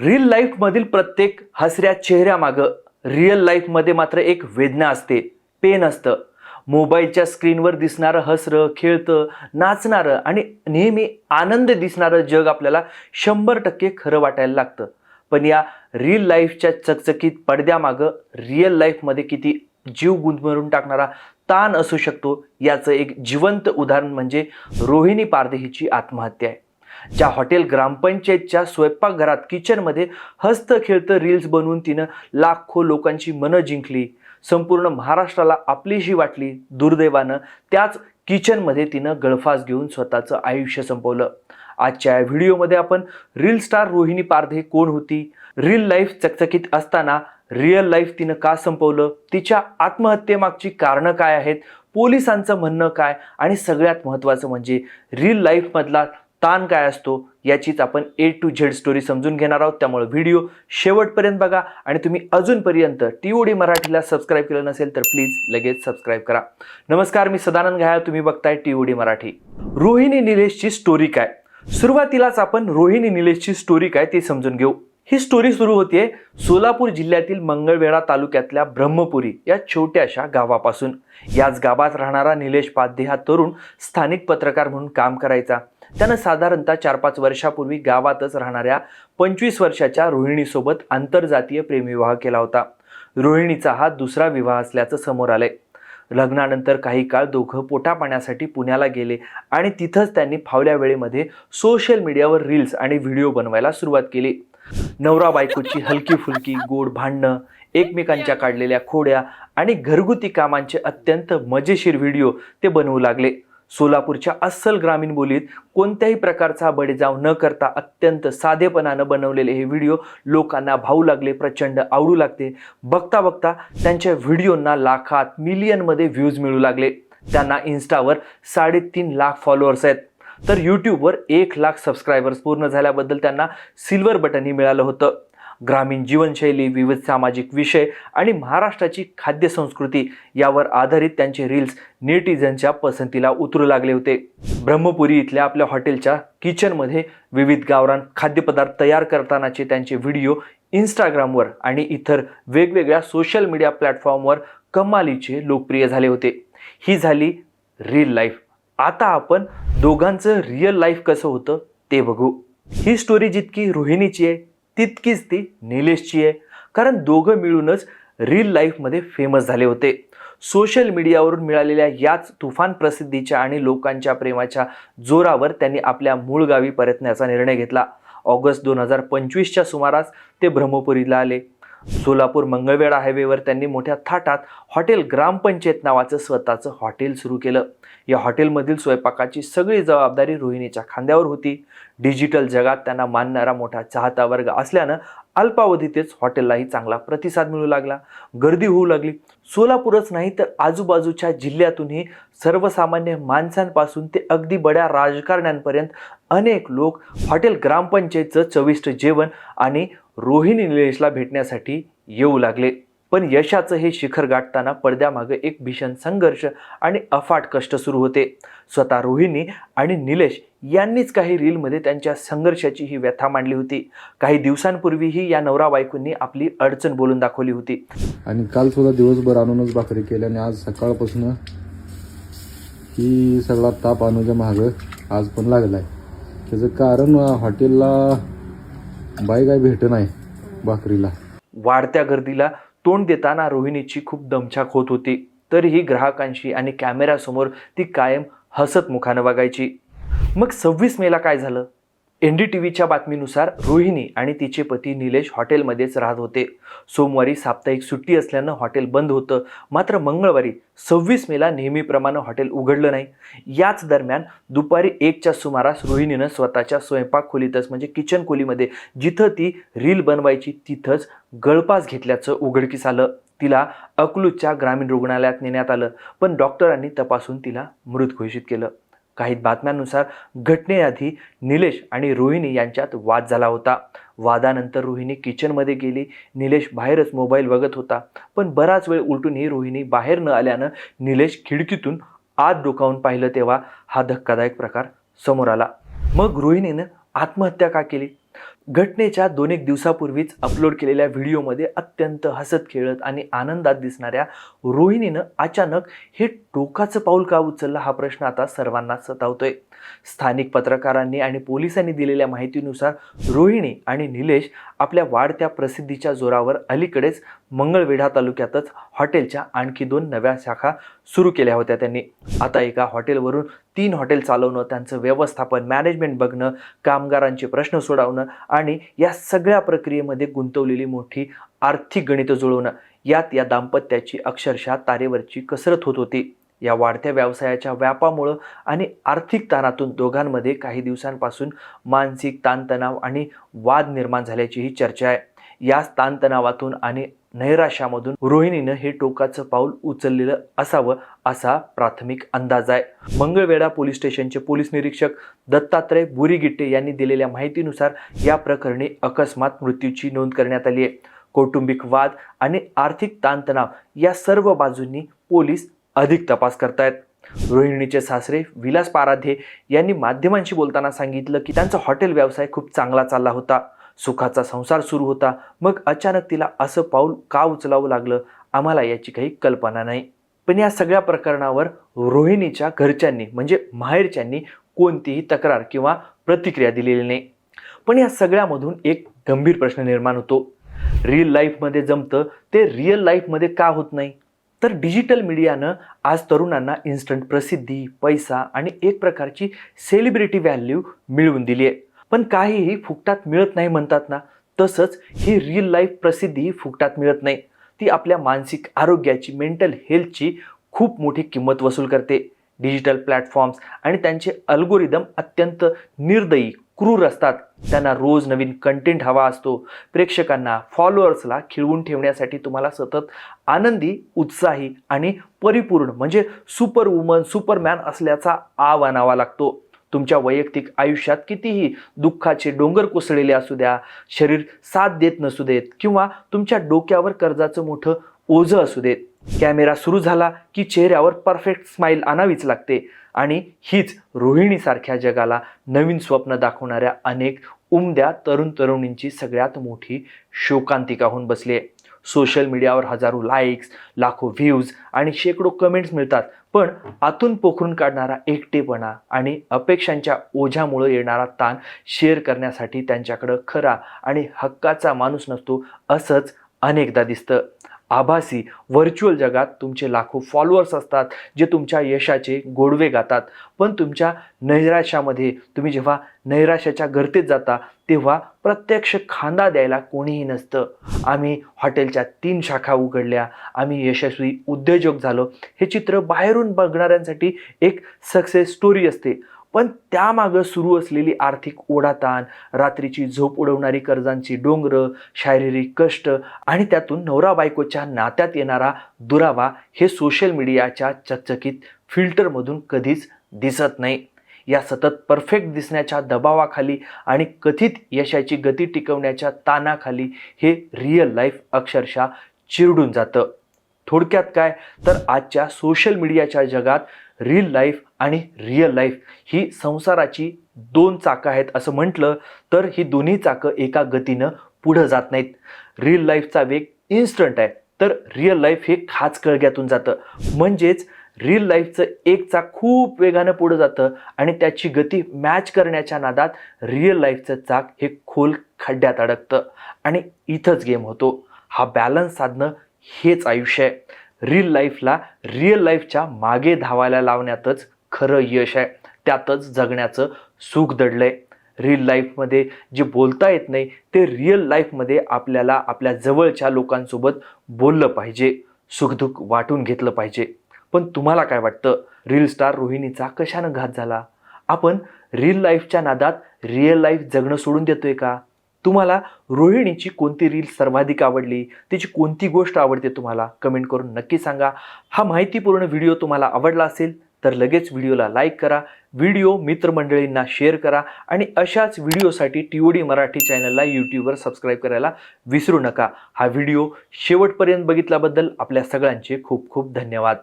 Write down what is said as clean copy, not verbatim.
Real लाईफमधील प्रत्येक हसऱ्या चेहऱ्यामागं real लाईफमध्ये मात्र एक वेदना असते, पेन असतं. मोबाईलच्या स्क्रीनवर दिसणारं हसरं, खेळतं, नाचणारं आणि नेहमी आनंद दिसणारं जग आपल्याला 100% खरं वाटायला लागतं. पण या रिअल लाईफच्या चकचकीत पडद्यामागं रिअल लाईफमध्ये किती जीव गुदमरून टाकणारा ताण असू शकतो, याचं एक जिवंत उदाहरण म्हणजे रोहिणी पारधी हिची आत्महत्या आहे. ज्या हॉटेल ग्रामपंचायतच्या स्वयंपाकघरात किचनमध्ये हसत खेळतं रील्स बनवून तिनं लाखो लोकांची मनं जिंकली, संपूर्ण महाराष्ट्राला आपलीशी वाटली. दुर्दैवानं त्याच किचनमध्ये तिनं गळफास घेऊन स्वतःचं आयुष्य संपवलं. आजच्या या व्हिडिओमध्ये आपण रील स्टार रोहिणी पारधी कोण होती, रिअल लाईफ चकचकीत असताना रिअल लाईफ तिनं का संपवलं, तिच्या आत्महत्येमागची कारणं काय आहेत, पोलिसांचं म्हणणं काय आणि सगळ्यात महत्त्वाचं म्हणजे रिअल लाईफमधला ताण काय असतो, याचीच आपण A to Z स्टोरी समजून घेणार आहोत. त्यामुळे व्हिडिओ शेवटपर्यंत बघा आणि तुम्ही अजूनपर्यंत TOD मराठीला सबस्क्राईब केलं नसेल तर प्लीज लगेच सबस्क्राईब करा. नमस्कार, मी सदानंद घायाळ, तुम्ही बघताय TOD मराठी. रोहिणी निलेशची स्टोरी काय? सुरुवातीलाच आपण रोहिणी निलेशची स्टोरी काय ते समजून घेऊ. ही स्टोरी सुरू होते सोलापूर जिल्ह्यातील मंगळवेढा तालुक्यातल्या ब्रह्मपुरी या छोट्याशा गावापासून. याच गावात राहणारा निलेश पाध्ये हा तरुण स्थानिक पत्रकार म्हणून काम करायचा. त्यानं साधारणतः 4-5 वर्षापूर्वी गावातच राहणाऱ्या 25 वर्षाच्या रोहिणीसोबत आंतरजातीय प्रेमविवाह केला होता. रोहिणीचा हा दुसरा विवाह असल्याचं समोर आलंय. लग्नानंतर काही काळ दोघं पोटापाण्यासाठी पुण्याला गेले आणि तिथंच त्यांनी फावल्या वेळेमध्ये सोशल मीडियावर रील्स आणि व्हिडिओ बनवायला सुरुवात केली. नवरा बायकोची हलकी फुलकी गोड भांडणं, एकमेकांच्या काढलेल्या खोड्या आणि घरगुती कामांचे अत्यंत मजेशीर व्हिडिओ ते बनवू लागले. सोलापूरच्या अस्सल ग्रामीण बोलीत कोणत्याही प्रकारचा बडेजाव न करता अत्यंत साधेपणानं बनवलेले हे व्हिडिओ लोकांना भावू लागले, प्रचंड आवडू लागले. बघता बघता त्यांच्या व्हिडिओंना लाखात, मिलियनमध्ये व्ह्यूज मिळू लागले. त्यांना इन्स्टावर 3.5 लाख फॉलोअर्स आहेत, तर यूट्यूबवर 1 लाख सबस्क्रायबर्स पूर्ण झाल्याबद्दल त्यांना सिल्वर बटनही मिळालं होतं. ग्रामीण जीवनशैली, विविध सामाजिक विषय आणि महाराष्ट्राची खाद्य संस्कृती यावर आधारित त्यांचे रील्स नेटिझनच्या पसंतीला उतरू लागले होते. ब्रह्मपुरी इथल्या आपल्या हॉटेलच्या किचनमध्ये विविध गावरान खाद्यपदार्थ तयार करतानाचे त्यांचे व्हिडिओ इंस्टाग्रामवर आणि इतर वेगवेगळ्या सोशल मीडिया प्लॅटफॉर्मवर कमालीचे लोकप्रिय झाले होते. ही झाली रिअल लाईफ. आता आपण दोघांचं रिअल लाईफ कसं होतं ते बघू. ही स्टोरी जितकी रोहिणीची आहे तितकीच ती निलेशची आहे, कारण दोघं मिळूनच रिअल लाईफमध्ये फेमस झाले होते. सोशल मीडियावरून मिळालेल्या याच तुफान प्रसिद्धीच्या आणि लोकांच्या प्रेमाच्या जोरावर त्यांनी आपल्या मूळ गावी परतण्याचा निर्णय घेतला. ऑगस्ट 2025च्या सुमारास ते ब्रह्मपुरीला आले. सोलापूर मंगळवेढा हायवेवर त्यांनी मोठ्या थाटात हॉटेल ग्रामपंचायत नावाचं स्वतःचं हॉटेल सुरू केलं. या हॉटेलमधील स्वयंपाकाची सगळी जबाबदारी रोहिणीच्या खांद्यावर होती. डिजिटल जगात त्यांना मानणारा मोठा चाहता वर्ग असल्यानं अल्पावधीतच हॉटेललाही चांगला प्रतिसाद मिळू लागला, गर्दी होऊ लागली. सोलापूरच नाही तर आजूबाजूच्या जिल्ह्यातूनही सर्वसामान्य माणसांपासून ते अगदी बड्या राजकारण्यांपर्यंत अनेक लोक हॉटेल ग्रामपंचायतचं चविष्ट जेवण आणि रोहिणी निलेशला भेटण्यासाठी येऊ लागले. पण यशाचं हे शिखर गाठताना पडद्यामागे एक भीषण संघर्ष आणि अफाट कष्ट सुरू होते. स्वतः रोहिणी आणि निलेश यांनीच काही रीलमध्ये त्यांच्या संघर्षाची ही व्यथा मांडली होती. काही दिवसांपूर्वीही या नवरा बायकोंनी आपली अडचण बोलून दाखवली होती. आणि काल सुद्धा दिवसभर आणूनच भाकरी केल्या आणि आज सकाळपासून ही सगळा ताप आणूच्या मागं आज पण लागलाय. त्याचं कारण हॉटेलला बाई काय भेट नाही भाकरीला. वाढत्या गर्दीला तोंड देताना रोहिणीची खूप दमछाक होत होती, तरीही ग्राहकांशी आणि कॅमेऱ्यासमोर ती कायम हसत मुखानं वागायची. मग 26 मेला काय झालं? NDTVच्या बातमीनुसार रोहिणी आणि तिचे पती निलेश हॉटेलमध्येच राहत होते. सोमवारी साप्ताहिक सुट्टी असल्यानं हॉटेल बंद होतं. मात्र मंगळवारी 26 मेला नेहमीप्रमाणे हॉटेल उघडलं नाही. याच दरम्यान दुपारी 1च्या सुमारास रोहिणीनं स्वतःच्या स्वयंपाक खोलीतच म्हणजे किचन खोलीमध्ये जिथं ती रील बनवायची तिथंच गळफास घेतल्याचं उघडकीस आलं. तिला अकलूजच्या ग्रामीण रुग्णालयात नेण्यात आलं, पण डॉक्टरांनी तपासून तिला मृत घोषित केलं. काही बातम्यांनुसार घटनेआधी निलेश आणि रोहिणी यांच्यात वाद झाला होता. वादानंतर रोहिणी किचनमध्ये गेली. निलेश बाहेरच मोबाईल बघत होता. पण बराच वेळ उलटूनही रोहिणी बाहेर न आल्यानं निलेश खिडकीतून आत डोकावून पाहिलं तेव्हा हा धक्कादायक प्रकार समोर आला. मग रोहिणीनं आत्महत्या का केली? घटनेच्या 2-1 दिवसापूर्वीच अपलोड केलेल्या व्हिडिओमध्ये अत्यंत हसत खेळत आणि आनंदात दिसणाऱ्या रोहिणीनं अचानक हे टोकाचं पाऊल का उचललं हा प्रश्न आता सर्वांना सतावतोय. स्थानिक पत्रकारांनी आणि पोलिसांनी दिलेल्या माहितीनुसार रोहिणी आणि निलेश आपल्या वाढत्या प्रसिद्धीच्या जोरावर अलीकडेच मंगळवेढा तालुक्यातच हॉटेलच्या आणखी 2 नव्या शाखा सुरू केल्या होत्या. त्यांनी आता एका हॉटेलवरून 3 हॉटेल चालवणं, त्यांचं व्यवस्थापन, मॅनेजमेंट बघणं, कामगारांचे प्रश्न सोडवणं आणि या सगळ्या प्रक्रियेमध्ये गुंतवलेली मोठी आर्थिक गणितं जुळवणं, यात या दाम्पत्याची अक्षरशः तारेवरची कसरत होत होती. या वाढत्या व्यवसायाच्या व्यापामुळं आणि आर्थिक ताणातून दोघांमध्ये काही दिवसांपासून मानसिक ताणतणाव आणि वाद निर्माण झाल्याचीही चर्चा आहे. या ताणतणावातून आणि नैराश्यामधून रोहिणीनं हे टोकाचं पाऊल उचललेलं असावं असा प्राथमिक अंदाज आहे. मंगळवेढा पोलीस स्टेशनचे पोलीस निरीक्षक दत्तात्रय बुरीगिट्टे यांनी दिलेल्या माहितीनुसार या प्रकरणी अकस्मात मृत्यूची नोंद करण्यात आली आहे. कौटुंबिक वाद आणि आर्थिक ताणतणाव या सर्व बाजूंनी पोलीस अधिक तपास करतायत. रोहिणीचे सासरे विलास पाराध्ये यांनी माध्यमांशी बोलताना सांगितलं की त्यांचा हॉटेल व्यवसाय खूप चांगला चालला होता, सुखाचा संसार सुरू होता. मग अचानक तिला असं पाऊल का उचलावं लागलं, आम्हाला याची काही कल्पना नाही. पण या सगळ्या प्रकरणावर रोहिणीच्या घरच्यांनी म्हणजे माहेरच्यांनी कोणतीही तक्रार किंवा प्रतिक्रिया दिलेली नाही. पण या सगळ्यामधून एक गंभीर प्रश्न निर्माण होतो. रिअल लाईफमध्ये जमतं ते रिअल लाईफमध्ये का होत नाही? तर डिजिटल मीडियानं आज तरुणांना इन्स्टंट प्रसिद्धी, पैसा आणि एक प्रकारची सेलिब्रिटी व्हॅल्यू मिळवून दिली आहे. पण काहीही फुकटात मिळत नाही म्हणतात ना, तसंच ही रिअल लाईफ प्रसिद्धी फुकटात मिळत नाही. ती आपल्या मानसिक आरोग्याची, मेंटल हेल्थची खूप मोठी किंमत वसूल करते. डिजिटल प्लॅटफॉर्म्स आणि त्यांचे अल्गोरिदम अत्यंत निर्दयी, क्रूर असतात. त्यांना रोज नवीन कंटेंट हवा असतो. प्रेक्षकांना, फॉलोअर्सला खिळवून ठेवण्यासाठी तुम्हाला सतत आनंदी, उत्साही आणि परिपूर्ण म्हणजे सुपर वुमन, सुपरमॅन असल्याचा आव आणावा लागतो. तुमच्या वैयक्तिक आयुष्यात कितीही दुःखाचे डोंगर कोसळलेले असू द्या, शरीर साथ देत नसू देत किंवा तुमच्या डोक्यावर कर्जाचं मोठं ओझं असू देत, कॅमेरा सुरू झाला की चेहऱ्यावर परफेक्ट स्माईल आणावीच लागते. आणि हीच रोहिणीसारख्या जगाला नवीन स्वप्न दाखवणाऱ्या अनेक उमद्या तरुणींची सगळ्यात मोठी शोकांतिका होऊन बसली आहे. सोशल मीडियावर हजारो लाईक्स, लाखो व्ह्यूज आणि शेकडो कमेंट्स मिळतात, पण आतून पोखरून काढणारा एकटेपणा आणि अपेक्षांच्या ओझ्यामुळे येणारा ताण शेअर करण्यासाठी त्यांच्याकडं खरा आणि हक्काचा माणूस नसतो असंच अनेकदा दिसतं. आभासी व्हर्च्युअल जगात तुमचे लाखो फॉलोअर्स असतात जे तुमच्या यशाचे गोडवे गातात, पण तुमच्या नैराश्यामध्ये तुम्ही जेव्हा नैराश्याच्या गर्तेत जाता तेव्हा प्रत्यक्ष खांदा द्यायला कोणीही नसतं. आम्ही हॉटेलच्या 3 शाखा उघडल्या, आम्ही यशस्वी उद्योजक झालो, हे चित्र बाहेरून बघणाऱ्यांसाठी एक सक्सेस स्टोरी असते. पण त्यामागं सुरू असलेली आर्थिक ओढाताण, रात्रीची झोप उडवणारी कर्जांची डोंगरं, शारीरिक कष्ट आणि त्यातून नवरा बायकोच्या नात्यात येणारा दुरावा हे सोशल मीडियाच्या चकचकीत फिल्टरमधून कधीच दिसत नाही. या सतत परफेक्ट दिसण्याच्या दबावाखाली आणि कथित यशाची गती टिकवण्याच्या ताणाखाली हे रिअल लाईफ अक्षरशः चिरडून जातं. थोडक्यात काय तर आजच्या सोशल मीडियाच्या जगात रिअल लाईफ आणि रिअल लाईफ ही संसाराची 2 चाकं आहेत असं म्हटलं तर ही दोन्ही चाकं एका गतीनं पुढं जात नाहीत. रिअल लाईफचा वेग इन्स्टंट आहे, तर रिअल लाईफ हे खाचकळग्यातून जातं. म्हणजेच रिअल लाईफचं एक चाक खूप वेगानं पुढं जातं आणि त्याची गती मॅच करण्याच्या नादात रिअल लाईफचं चाक हे खोल खड्ड्यात अडकतं आणि इथंच गेम होतो. हा बॅलन्स साधणं हेच आयुष्य आहे. रिअल लाईफला रिअल लाईफच्या मागे धावायला लावण्यातच खरं यश आहे, त्यातच जगण्याचं सुख दडलंय. रिअल लाईफमध्ये जे बोलता येत नाही ते रिअल लाईफमध्ये आपल्याला आपल्या जवळच्या लोकांसोबत बोललं पाहिजे, सुखदुःख वाटून घेतलं पाहिजे. पण तुम्हाला काय वाटतं, रील स्टार रोहिणीचा कशानं घात झाला? आपण रिअल लाईफच्या नादात रिअल लाईफ जगणं सोडून देतोय का? तुम्हाला रोहिणीची कोणती रील सर्वाधिक आवडली, तिची कोणती गोष्ट आवडते तुम्हाला, कमेंट करून नक्की सांगा. हा माहितीपूर्ण व्हिडिओ तुम्हाला आवडला असेल तर लगेच व्हिडिओला लाईक करा, व्हिडिओ मित्रमंडळींना शेअर करा आणि अशाच व्हिडिओसाठी TOD मराठी चॅनलला यूट्यूबवर सबस्क्राईब करायला विसरू नका. हा व्हिडिओ शेवटपर्यंत बघितल्याबद्दल आपल्या सगळ्यांचे खूप खूप धन्यवाद.